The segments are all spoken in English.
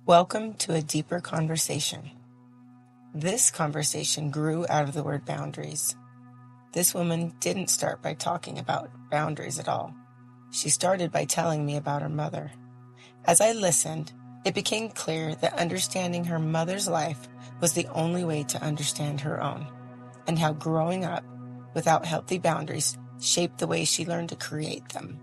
Welcome to a deeper conversation. This conversation grew out of the word boundaries. This woman didn't start by talking about boundaries at all. She started by telling me about her mother. As I listened, it became clear that understanding her mother's life was the only way to understand her own, and how growing up without healthy boundaries shaped the way she learned to create them.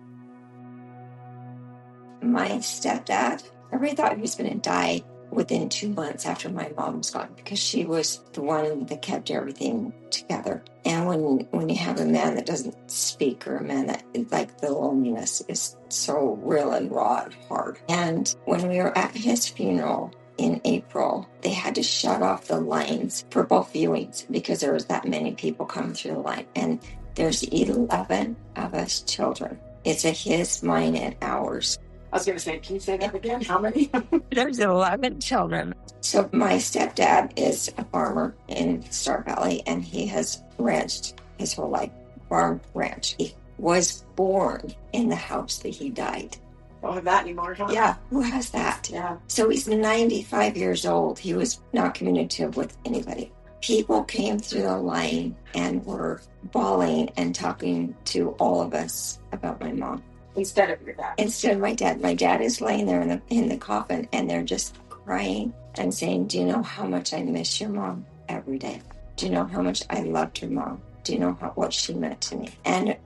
My stepdad, everybody thought he was going to die within 2 months after my mom was gone, because she was the one that kept everything together. And when you have a man that doesn't speak, or a man that, like, the loneliness is so real and raw and hard. And when we were at his funeral in April, they had to shut off the lines for both viewings because there was that many people coming through the line. And there's 11 of us children. It's a his, mine, and ours. I was going to say, can you say that again? How many? There's 11 children. So my stepdad is a farmer in Star Valley, and he has ranched his whole life. Farm, ranch. He was born in the house that he died. Don't have that anymore, huh? Yeah, who has that? Yeah. So he's 95 years old. He was not communicative with anybody. People came through the line and were bawling and talking to all of us about my mom. Instead of your dad. Instead of my dad. My dad is laying there in the coffin, and they're just crying and saying, "Do you know how much I miss your mom every day? Do you know how much I loved your mom? Do you know what she meant to me?" And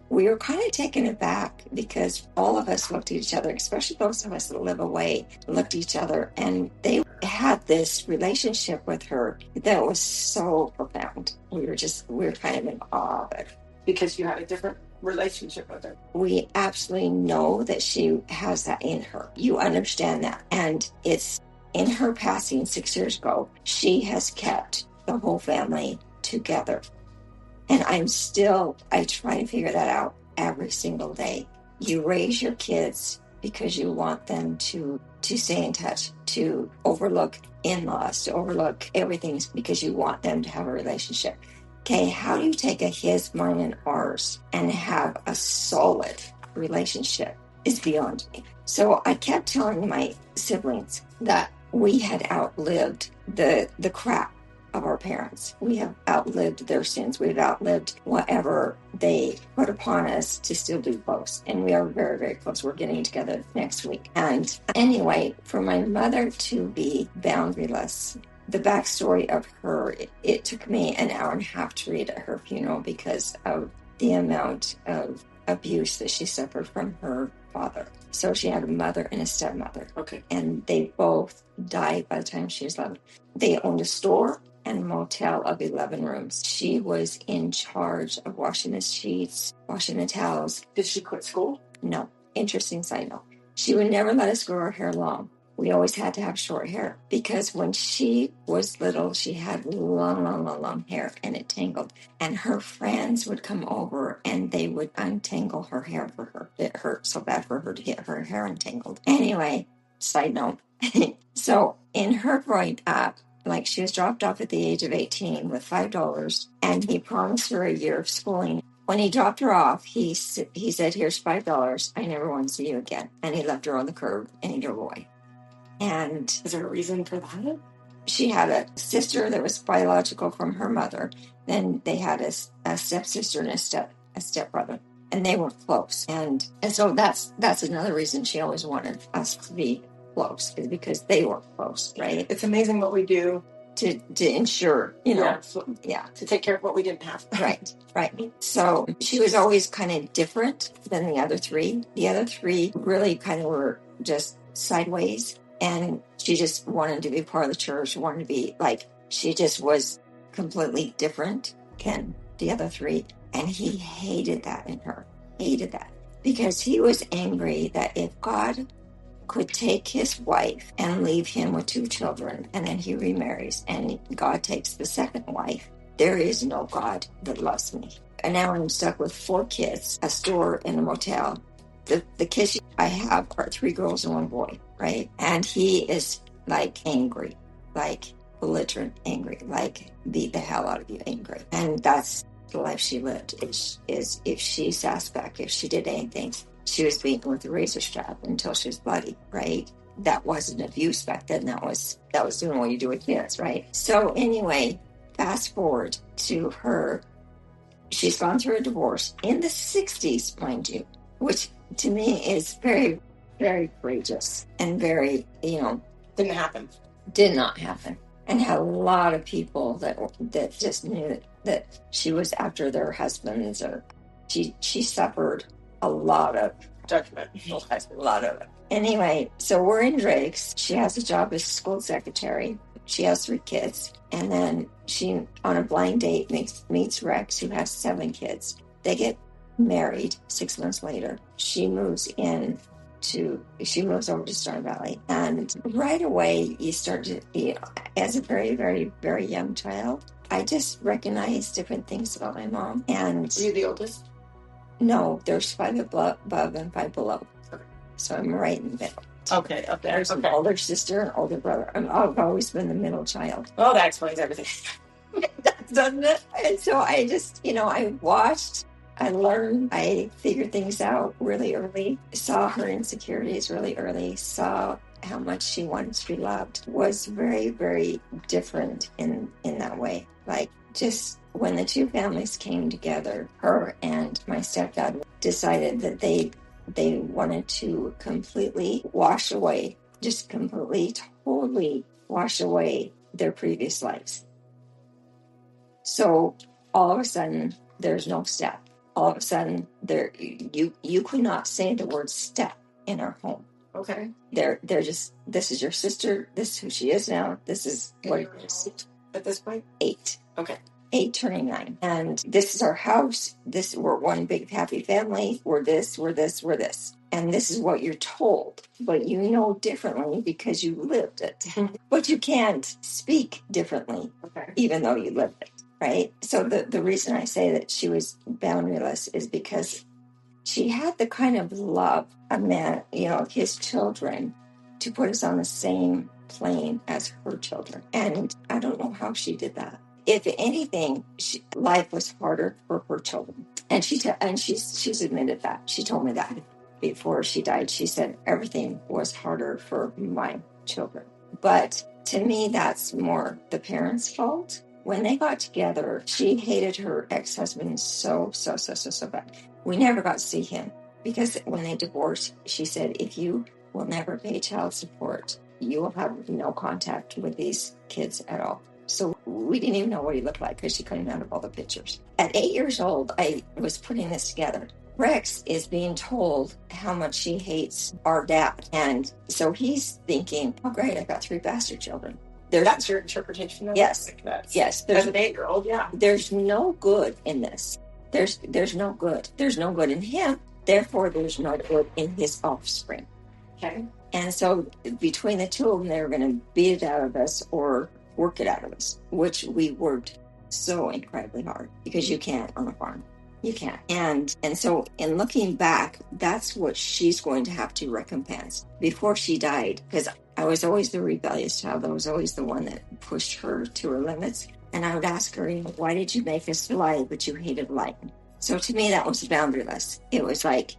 we were kind of taken aback, because all of us looked at each other, especially those of us that live away, looked at each other, and they had this relationship with her that was so profound. We were kind of in awe of it. Because you had a different relationship with her. We absolutely know that she has that in her. You understand that. And it's in her passing 6 years ago, she has kept the whole family together. And I try to figure that out every single day. You raise your kids because you want them to stay in touch, to overlook in-laws, to overlook everything, because you want them to have a relationship. Okay, how do you take a his, mine, and ours and have a solid relationship is beyond me. So I kept telling my siblings that we had outlived the crap of our parents. We have outlived their sins. We've outlived whatever they put upon us to still be close. And we are very, very close. We're getting together next week. And anyway, for my mother to be boundaryless, the backstory of her, it took me an hour and a half to read at her funeral because of the amount of abuse that she suffered from her father. So she had a mother and a stepmother. Okay. And they both died by the time she was 11. They owned a store and a motel of 11 rooms. She was in charge of washing the sheets, washing the towels. Did she quit school? No. Interesting side note. She would never let us grow her hair long. We always had to have short hair, because when she was little, she had long hair, and it tangled. And her friends would come over and they would untangle her hair for her. It hurt so bad for her to get her hair untangled. Anyway, side note. So in her growing up, like, she was dropped off at the age of 18 with $5, and he promised her a year of schooling. When he dropped her off, he said, "Here's $5. I never want to see you again." And he left her on the curb and he drove away. And is there a reason for that? She had a sister that was biological from her mother. Then they had a stepsister and a stepbrother, and they were close. And so that's another reason she always wanted us to be close, is because they were close, right? It's amazing what we do to ensure, to take care of what we didn't have. Right. So she was always kind of different than the other three. The other three really kind of were just sideways. And she just wanted to be part of the church, wanted to be like, she just was completely different than the other three. And he hated that in her, because he was angry that if God could take his wife and leave him with 2 children, and then he remarries, and God takes the second wife, there is no God that loves me. And now I'm stuck with 4 kids, a store, and a motel. The kids I have are 3 girls and 1 boy, right? And he is like angry, like belligerent angry, like beat the hell out of you angry. And that's the life she lived, is if she sassed back, if she did anything, she was beaten with a razor strap until she was bloody, right? that wasn't abuse back then. That was doing what you do with kids, right? So anyway, fast forward to her. She's gone through a divorce in the 60s, mind you, which to me is very, very courageous and very, Didn't happen. did not happen. And had a lot of people that just knew that she was after their husbands, or she suffered a lot of Judgment. a lot of it. Anyway, so we're in Drake's. She has a job as school secretary. She has 3 kids. And then she, on a blind date, meets Rex, who has 7 kids. They get married 6 months later. She moves over to Star Valley. And right away, you start to, as a very, very, very young child, I just recognized different things about my mom. And Were you the oldest? no, there's 5 above and 5 below. Okay. So I'm right in the middle. Okay, up there. There's an older sister and older brother. I've always been the middle child. Well, that explains everything. Doesn't it? And so I just, I watched, I learned, I figured things out really early, saw her insecurities really early, saw how much she wanted to be loved, was very, very different in that way. Like, just when the 2 families came together, her and my stepdad decided that they wanted to completely wash away, just completely, totally wash away their previous lives. So all of a sudden, there's no step. All of a sudden, you could not say the word step in our home. Okay. They're just, this is your sister, this is who she is now, this is what it is. At this point? 8. Okay. 8 turning 9. And this is our house. We're one big happy family. We're this. And this is what you're told. But you know differently because you lived it. But you can't speak differently, even though you lived it, right? So the reason I say that she was boundaryless is because she had the kind of love a man, his children, to put us on the same plane as her children. And I don't know how she did that. If anything, life was harder for her children, and she's admitted that. She told me that before she died. She said everything was harder for my children. But to me, that's more the parents' fault. When they got together, she hated her ex-husband so bad. We never got to see him because when they divorced, she said, if you will never pay child support, you will have no contact with these kids at all. So we didn't even know what he looked like because she couldn't out of all the pictures. At 8 years old, I was putting this together. Rex is being told how much she hates our dad. And so he's thinking, oh, great, I've got 3 bastard children. That's your interpretation of yes, it? Yes. As an 8-year-old, yeah. There's no good in this. There's no good. There's no good in him. Therefore, there's no good in his offspring. Okay. And so between the 2 of them, they were going to beat it out of us or work it out of us, which we worked so incredibly hard because you can't on a farm. You can't. And so in looking back, that's what she's going to have to recompense before she died, because I was always the rebellious child. I was always the one that pushed her to her limits. And I would ask her, why did you make us lie, but you hated lying? So to me, that was boundaryless. It was like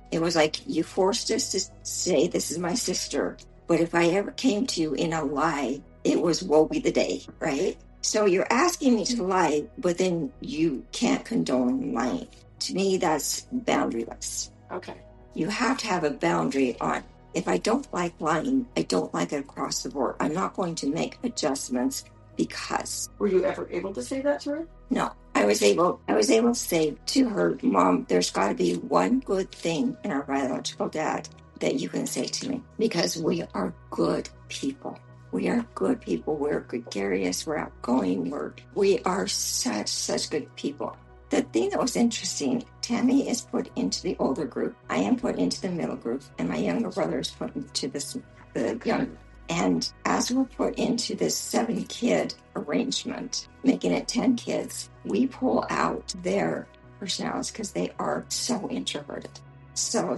you forced us to say, this is my sister. But if I ever came to you in a lie, it was woe be the day, right? So you're asking me to lie, but then you can't condone lying. To me, that's boundaryless. Okay. You have to have a boundary on, if I don't like lying, I don't like it across the board. I'm not going to make adjustments because. Were you ever able to say that to her? No. I was able to say to her, Mom, there's got to be one good thing in our biological dad that you can say to me, because we are good people. We are good people. We're gregarious. We're outgoing. We are such good people. The thing that was interesting, Tammy is put into the older group. I am put into the middle group, and my younger brother is put into the younger. And as we're put into this 7-kid arrangement, making it 10 kids, we pull out their personalities because they are so introverted. So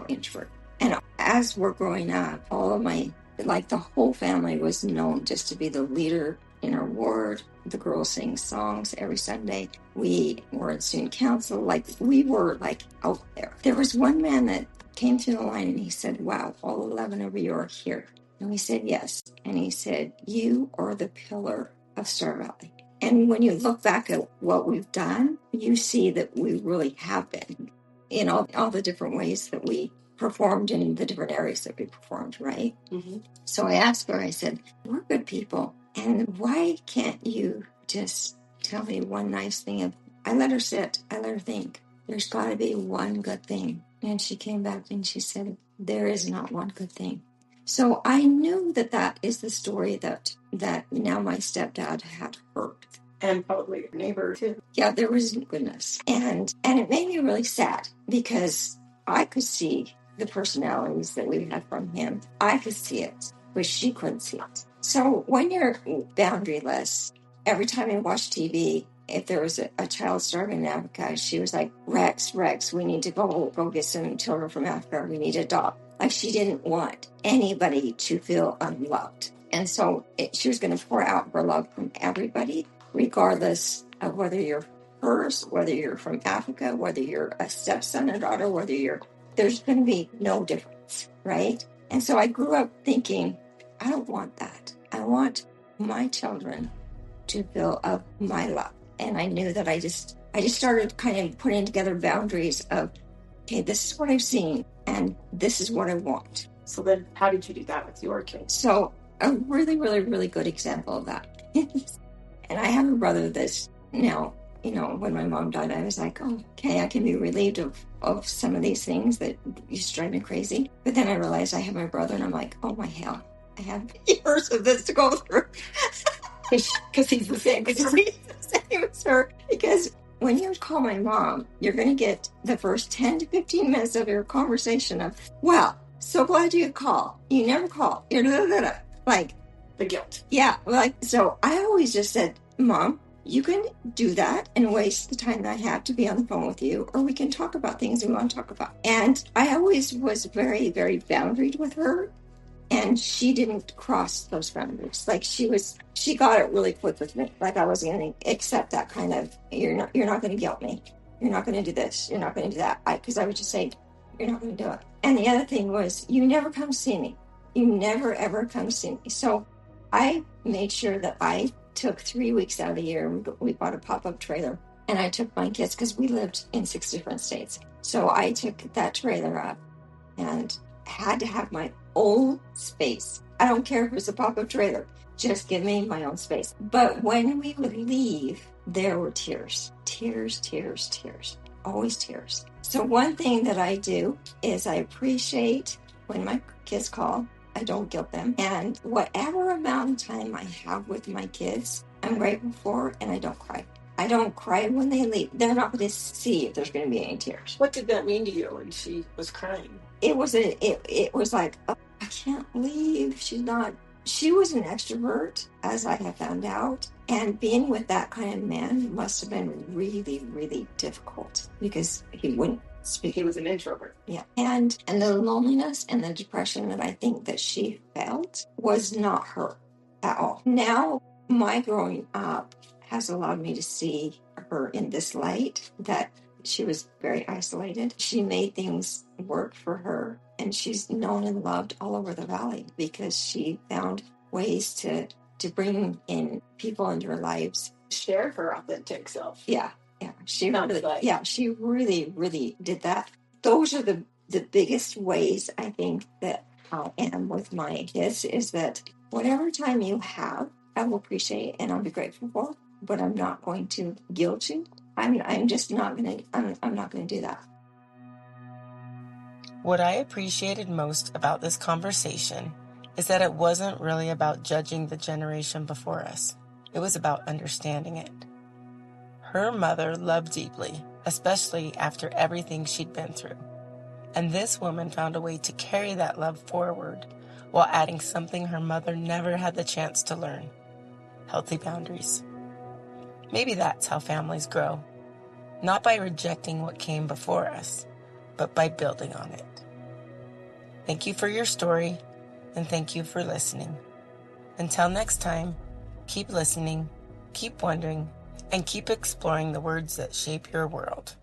introverted. And as we're growing up, all of the whole family was known just to be the leader in our ward. The girls sing songs every Sunday. We were in student council. We were out there. There was one man that came through the line and he said, wow, all 11 of you are here. And we said, yes. And he said, you are the pillar of Star Valley. And when you look back at what we've done, you see that we really have been in all the different ways that we performed in the different areas that we performed, right? Mm-hmm. So I asked her, I said, we're good people. And why can't you just tell me one nice thing? I let her sit. I let her think. There's got to be one good thing. And she came back and she said, there is not one good thing. So I knew that is the story that now my stepdad had heard. And probably your neighbor too. Yeah, there was goodness. And it made me really sad because I could see the personalities that we had from him. I could see it, but she couldn't see it. So when you're boundaryless, every time I watched TV, if there was a child starving in Africa, she was like, Rex, we need to go get some children from Africa. We need to adopt. Like she didn't want anybody to feel unloved. And so she was going to pour out her love from everybody, regardless of whether you're hers, whether you're from Africa, whether you're a stepson or daughter, there's going to be no difference, right? And so I grew up thinking, I don't want that. I want my children to feel of my love. And I knew that I just started kind of putting together boundaries of, okay, this is what I've seen and this is what I want. So then how did you do that with your kids? So a really, really, really good example of that. And I have a brother that's now, when my mom died, I was like, oh, okay, I can be relieved of some of these things that used to drive me crazy. But then I realized I have my brother and I'm like, oh my hell, I have years of this to go through. Because he's the same as her. Because when you call my mom, you're going to get the first 10 to 15 minutes of your conversation of, well, so glad you call. You never call. You're like the guilt. Yeah. So I always just said, Mom, you can do that and waste the time that I have to be on the phone with you, or we can talk about things we want to talk about. And I always was very, very boundaried with her. And she didn't cross those boundaries. Like she got it really quick with me. Like I wasn't going to accept that kind of, you're not going to guilt me. You're not going to do this. You're not going to do that. Because I would just say, you're not going to do it. And the other thing was, you never come see me. You never, ever come see me. So I made sure that I took 3 weeks out of the year. We bought a pop-up trailer. And I took my kids, because we lived in 6 different states. So I took that trailer up and had to have my own space. I don't care if it's a pop-up trailer. Just give me my own space. But when we would leave, there were tears. Tears, tears, tears. Always tears. So one thing that I do is I appreciate when my kids call. I don't guilt them. And whatever amount of time I have with my kids, I'm grateful for, and I don't cry. I don't cry when they leave. They're not going to see if there's going to be any tears. What did that mean to you when she was crying? It was like, oh, I can't leave. She was an extrovert, as I have found out. And being with that kind of man must have been really, really difficult because he wouldn't speak. He was an introvert. Yeah. And the loneliness and the depression that I think that she felt was not her at all. Now, my growing up has allowed me to see her in this light, that she was very isolated. She made things work for her, and she's known and loved all over the valley because she found ways to bring in people into her lives. Share her authentic self. Yeah. She really, really did that. Those are the biggest ways I think that I am with my kids, is that whatever time you have, I will appreciate and I'll be grateful for, but I'm not going to guilt you. I'm just not going to, I'm not going to do that. What I appreciated most about this conversation is that it wasn't really about judging the generation before us. It was about understanding it. Her mother loved deeply, especially after everything she'd been through. And this woman found a way to carry that love forward while adding something her mother never had the chance to learn: healthy boundaries. Maybe that's how families grow. Not by rejecting what came before us, but by building on it. Thank you for your story, and thank you for listening. Until next time, keep listening, keep wondering, and keep exploring the words that shape your world.